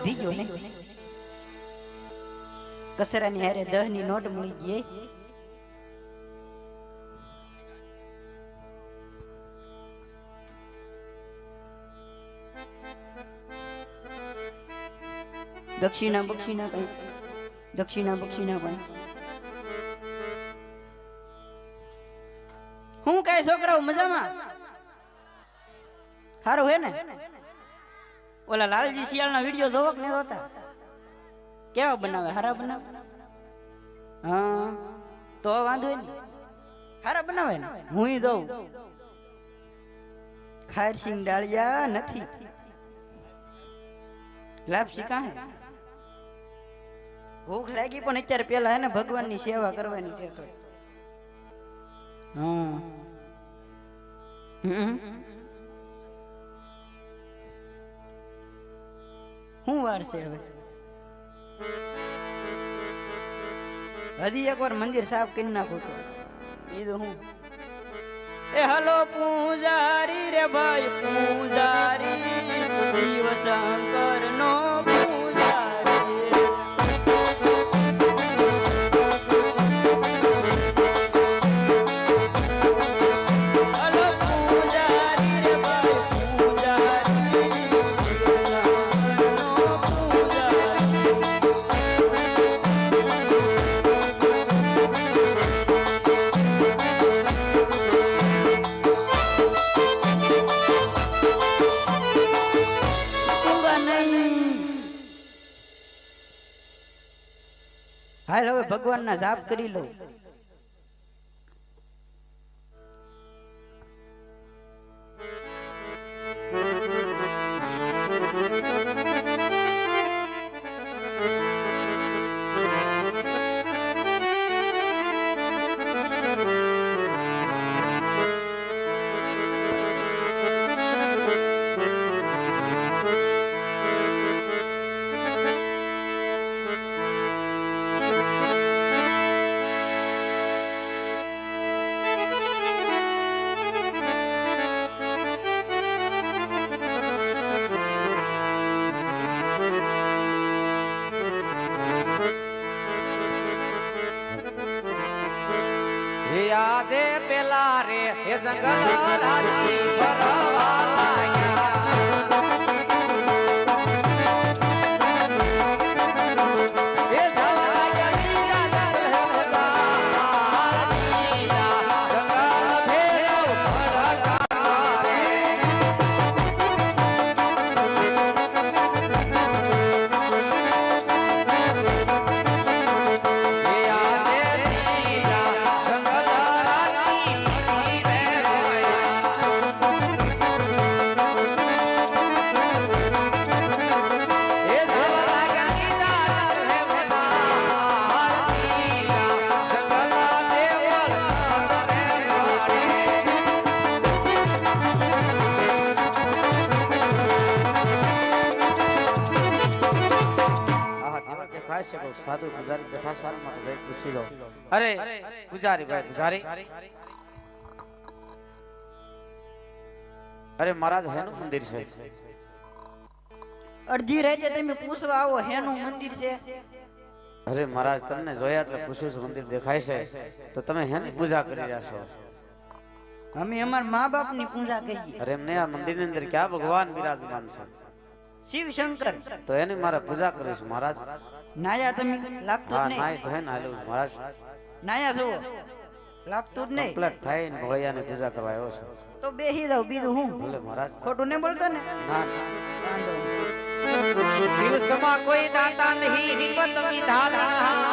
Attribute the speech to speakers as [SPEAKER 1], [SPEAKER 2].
[SPEAKER 1] વધી ગયો ને કસરાની હારે 10 ની નોટ મળી ગઈ દક્ષિણા બક્ષિણા કઈ દક્ષિણા બક્ષિણા પણ હું કઈ છોકરાઓ મજામાં સારું હે ને ઓલા લાલજી શિયાળના વિડિયો જોવો કે નહીં જોતા કેવા બનાવે હારા બનાવે હા તો વાંધો નહીં હારા બનાવે ને હું દઉં ખારસિંગ ડાળિયા નથી લાપસી કાહે ભૂખ લાગી પણ અત્યારે પેલા હે ને ભગવાનની સેવા કરવાની છે તો હા હું વાર છે હવે હજી એકવાર મંદિર સાફ કરી નાખું તો એ તો હું એ હલો પૂજારી રે ભાઈ પૂજારી શિવ શંકર નો હાલ હવે ભગવાનના જાપ કરી લઉં
[SPEAKER 2] આજે પેલા રે હે જંગલ રાજી ફરવા લાગ્યા સાધુ પૂજારી બેઠા સાલ માટે જઈ પૂછી લો અરે પૂજારી ભાઈ પૂજારી અરે મહારાજ હેનું મંદિર છે
[SPEAKER 1] અડધી રાતે તમે પૂછવા આવો હેનું મંદિર છે
[SPEAKER 2] અરે મહારાજ તમને જોયા એટલે પૂછ્યું છે મંદિર દેખાય છે તો તમે હેની પૂજા કરી રહ્યા છો
[SPEAKER 1] અમે અમાર મા બાપની પૂજા કરીએ
[SPEAKER 2] અરે એમને આ મંદિરની અંદર ક્યાં ભગવાન બિરાજમાન છે
[SPEAKER 1] શિવ શંકર
[SPEAKER 2] તો એની મારે પૂજા કરીશ મહારાજ
[SPEAKER 1] નાયા તમે લાગતું જ નહીં
[SPEAKER 2] નાય ધોઈને આલ્યું મહારાજ
[SPEAKER 1] નાયા જુઓ લાગતું જ નહીં
[SPEAKER 2] કમ્પ્લીટ થઈને ભોળિયાની પૂજા કરવા આવ્યો છે
[SPEAKER 1] તો બેહી જાવ બીજું હું
[SPEAKER 2] ભલે મહારાજ
[SPEAKER 1] ખોટું નહીં બોલતો ને
[SPEAKER 2] ના
[SPEAKER 1] વાંધો
[SPEAKER 2] શિવ સમા કોઈ દાતા નહીં વિપત વિધાતા